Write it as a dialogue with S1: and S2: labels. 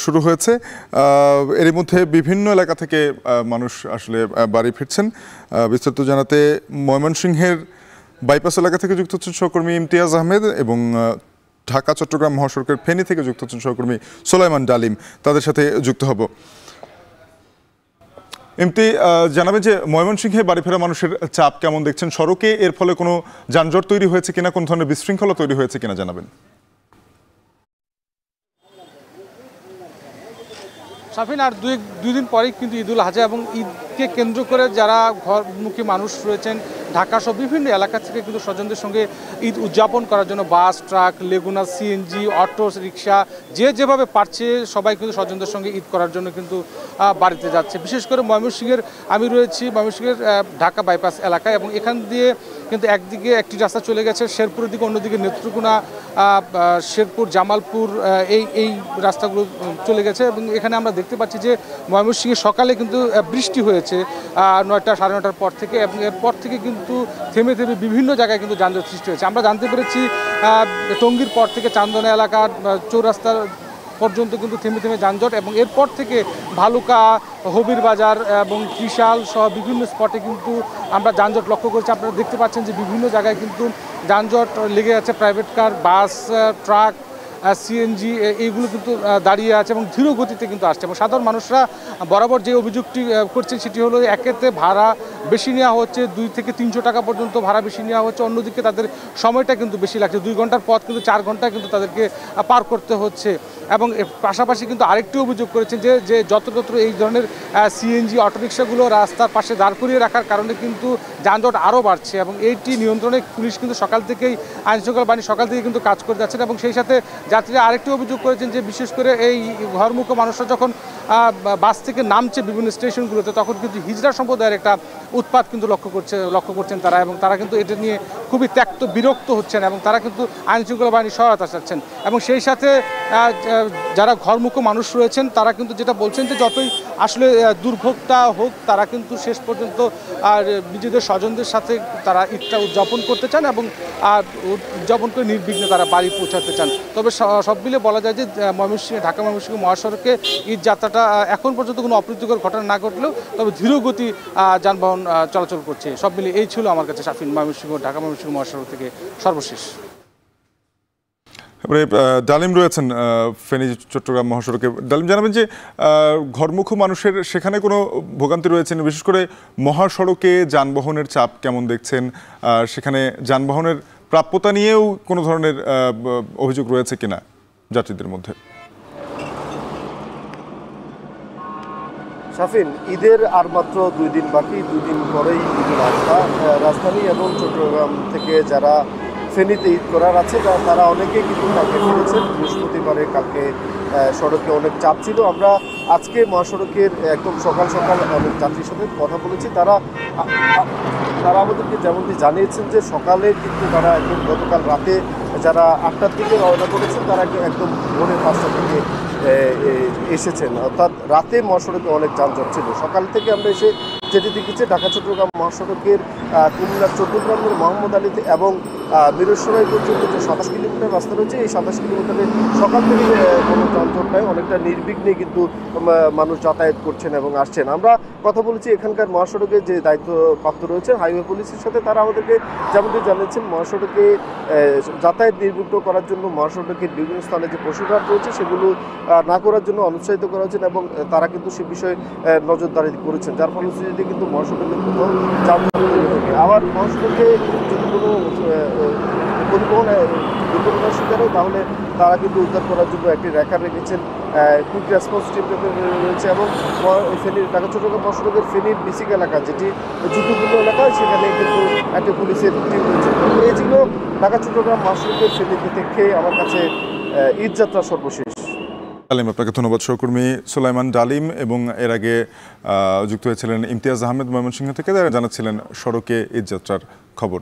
S1: শুরু হয়েছে। এরই মধ্যে বিভিন্ন এলাকা থেকে মানুষ আসলে বাড়ি ফিরছেন। বিস্তারিত জানাতে ময়মনসিংহের বাইপাস এলাকা থেকে যুক্ত হচ্ছেন সহকর্মী ইমতিয়াজ আহমেদ এবং ঢাকা চট্টগ্রাম মহাসড়কের ফেনী থেকে যুক্ত হচ্ছেন সহকর্মী সোলাইমান ডালিম, তাদের সাথে যুক্ত হব। এমতি জানাবেন যে ময়মনসিংহে বাড়ি ফেরা মানুষের চাপ কেমন দেখছেন, সড়কে এর ফলে কোনো যানজট তৈরি হয়েছে কিনা, কোন ধরনের বিশৃঙ্খলা তৈরি হয়েছে কিনা জানাবেন।
S2: শাফিন, আর দুই দিন পরেই কিন্তু ঈদুল আজহা এবং ঈদকে কেন্দ্র করে যারা ঘরমুখী মানুষ রয়েছেন ঢাকা সহ বিভিন্ন এলাকা থেকে কিন্তু স্বজনদের সঙ্গে ঈদ উদযাপন করার জন্য বাস, ট্রাক, লেগুনা, সিএনজি, অটো রিক্সা যে যেভাবে পারছে সবাই কিন্তু স্বজনদের সঙ্গে ঈদ করার জন্য কিন্তু বাড়িতে যাচ্ছে। বিশেষ করে ময়মনসিংহের আমি রয়েছি ময়মনসিংহের ঢাকা বাইপাস এলাকায়, এবং এখান দিয়ে কিন্তু একদিকে একটি রাস্তা চলে গেছে শেরপুরের দিকে, অন্যদিকে নেত্রকোনা, শেরপুর, জামালপুর এই রাস্তাগুলো চলে গেছে। এবং এখানে আমরা দেখতে পাচ্ছি যে ময়মনসিংহে সকালে কিন্তু বৃষ্টি হয়েছে 9টা সাড়ে 9টার পর থেকে, এবং এরপর থেকে কিন্তু থেমে থেমে বিভিন্ন জায়গায় কিন্তু যানজট সৃষ্টি হয়েছে। আমরা জানতে পেরেছি টঙ্গীর পর থেকে চান্দনা এলাকার চৌরাস্তার পর্যন্ত কিন্তু থেমে থেমে যানজট, এবং এরপর থেকে ভালুকা, হবির বাজার এবং ত্রিশাল সহ বিভিন্ন স্পটে কিন্তু আমরা যানজট লক্ষ্য করছি। আপনারা দেখতে পাচ্ছেন যে বিভিন্ন জায়গায় কিন্তু যানজট লেগে আছে, প্রাইভেট কার, বাস, ট্রাক, সিএনজি এইগুলো কিন্তু দাঁড়িয়ে আছে এবং ধীর গতিতে কিন্তু আসছে। এবং সাধারণ মানুষরা বরাবর যে অভিযোগটি করছেন সেটি হলো একেতে ভাড়া বেশি নেওয়া হচ্ছে, 2 থেকে 300 টাকা পর্যন্ত ভাড়া বেশি নেওয়া হচ্ছে, অন্যদিকে তাদের সময়টা কিন্তু বেশি লাগছে, 2 ঘন্টার পথ কিন্তু 4 ঘন্টা কিন্তু তাদেরকে পার করতে হচ্ছে। এবং পাশাপাশি কিন্তু আরেকটি অভিযোগ করেছেন যে যত্র এই ধরনের সিএনজি অটোরিকশাগুলো রাস্তার পাশে দাঁড় করিয়ে রাখার কারণে কিন্তু যানজট আরও বাড়ছে, এবং এইটি নিয়ন্ত্রণে পুলিশ কিন্তু সকাল থেকেই আইনশৃঙ্খলা বাহিনী সকাল থেকে কিন্তু কাজ করে যাচ্ছেন। এবং সেই সাথে যাত্রীরা আরেকটি অভিযোগ করেছেন যে বিশেষ করে এই ঘরমুখী মানুষরা যখন বাস থেকে নামছে বিভিন্ন স্টেশনগুলোতে, তখন কিন্তু হিজড়া সম্প্রদায়ের একটা উৎপাত কিন্তু লক্ষ্য করছেন তারা, এবং তারা কিন্তু এটা নিয়ে খুবই বিরক্ত হচ্ছেন, এবং তারা কিন্তু আইনশৃঙ্খলা বাহিনীর সহায়তা চাচ্ছেন। এবং সেই সাথে যারা ঘরমুখী মানুষ রয়েছেন তারা কিন্তু যেটা বলছেন যে যতই আসলে দুর্ভোগটা হোক, তারা কিন্তু শেষ পর্যন্ত আর নিজেদের স্বজনদের সাথে তারা ঈদটা উদযাপন করতে চান, এবং উদযাপন করে নির্বিঘ্নে তারা বাড়ি পৌঁছাতে চান। তবে সব মিলে বলা যায় যে ঢাকা ময়মনসিংহ মহাসড়কে ঈদ যাত্রাটা এখন পর্যন্ত কোনো অপ্রীতিকর ঘটনা না ঘটলেও তবে ধীরগতি যানবাহন চলাচল করছে। সব মিলে এই ছিল আমার কাছে শাফিন ঢাকা ময়মনসিংহ মহাসড়ক থেকে সর্বশেষ।
S1: ডালিম রয়েছেন ফেনী চট্টগ্রাম মহাসড়কে। ডালিম, জানাবেন যে ঘরমুখী মানুষের সেখানে কোনো ভোগান্তি রয়েছে, বিশেষ করে মহাসড়কে যানবাহনের চাপ কেমন দেখছেন, সেখানে যানবাহনের প্রাপ্যতা নিয়েও কোনো ধরনের অভিযোগ রয়েছে কিনা যাত্রীদের মধ্যে?
S3: শাফিন, ঈদের আর মাত্র 2 দিন বাকি, 2 দিন পরেই ঈদুল আজহা। রাজধানী এবং চট্টগ্রাম থেকে যারা ফেনীতে ঈদ করার আছে তারা অনেকেই কিন্তু কালকে ফিরেছেন। বৃহস্পতিবারে কালকে সড়কে অনেক চাপ ছিল। আমরা আজকে মহাসড়কের একদম সকাল অনেক যাত্রীর সাথে কথা বলেছি। তারা আমাদেরকে যেমনটি জানিয়েছেন যে সকালে কিন্তু তারা একদম গতকাল রাতে যারা 8টার দিকে রওনা করেছেন তারা একদম ভোরে 5টা থেকে এসেছেন, অর্থাৎ রাতে মহাসড়কে অনেক যানজট ছিল। সকাল থেকে আমরা এসে যেটি দেখেছি ঢাকা চট্টগ্রাম মহাসড়কের কুমিল্লার চট্টগ্রামের মোহাম্মদ আলীতে এবং মিরসরাই পর্যন্ত যে 27 কিলোমিটার রাস্তা রয়েছে, এই 27 কিলোমিটারে সকাল থেকে কোনো যানজট নাই, অনেকটা নির্বিঘ্নে কিন্তু মানুষ যাতায়াত করছেন এবং আসছেন। আমরা কথা বলেছি এখানকার মহাসড়কের যে দায়িত্বপ্রাপ্ত রয়েছে হাইওয়ে পুলিশের সাথে, তারা আমাদেরকে যেমনটি জানিয়েছেন মহাসড়কে যাতায়াত নির্বিঘ্ন করার জন্য মহাসড়কের বিভিন্ন স্থানে যে পশুঘাট রয়েছে সেগুলো না করার জন্য অনুৎসাহিত করা হয়েছেন, এবং তারা কিন্তু সে বিষয়ে নজরদারি করেছেন, যার ফলশ্রুতিতে কিন্তু মহাসড়কের কোথাও যানজট তৈরি হয়নি। আবার মহাসড়কে যদি কোনো পরিবহন দুর্ঘটনার শিকার হয় তাহলে তারা কিন্তু উদ্ধার করার জন্য একটি রেখার রেখেছেন, কুইক রেসপন্স টিম রয়েছে। এবং ফেনীর ঢাকা চট্টগ্রাম মহাসড়কের ফেনীর বেসিক এলাকা যেটি ঝুঁকিপূর্ণ এলাকা, সেখানে কিন্তু একটি পুলিশের টিম রয়েছে। এই ছিল ঢাকা চট্টগ্রাম মহাসড়কের ফেনীর থেকে আমার কাছে ঈদ যাত্রা সর্বশেষ।
S1: ডালিম, আপনাকে ধন্যবাদ। সহকর্মী সোলাইমান ডালিম এবং এর আগে যুক্ত হয়েছিলেন ইমতিয়াজ আহমেদ ময়মনসিংহ থেকে, যারা জানাচ্ছিলেন সড়কে ঈদ যাত্রার খবর।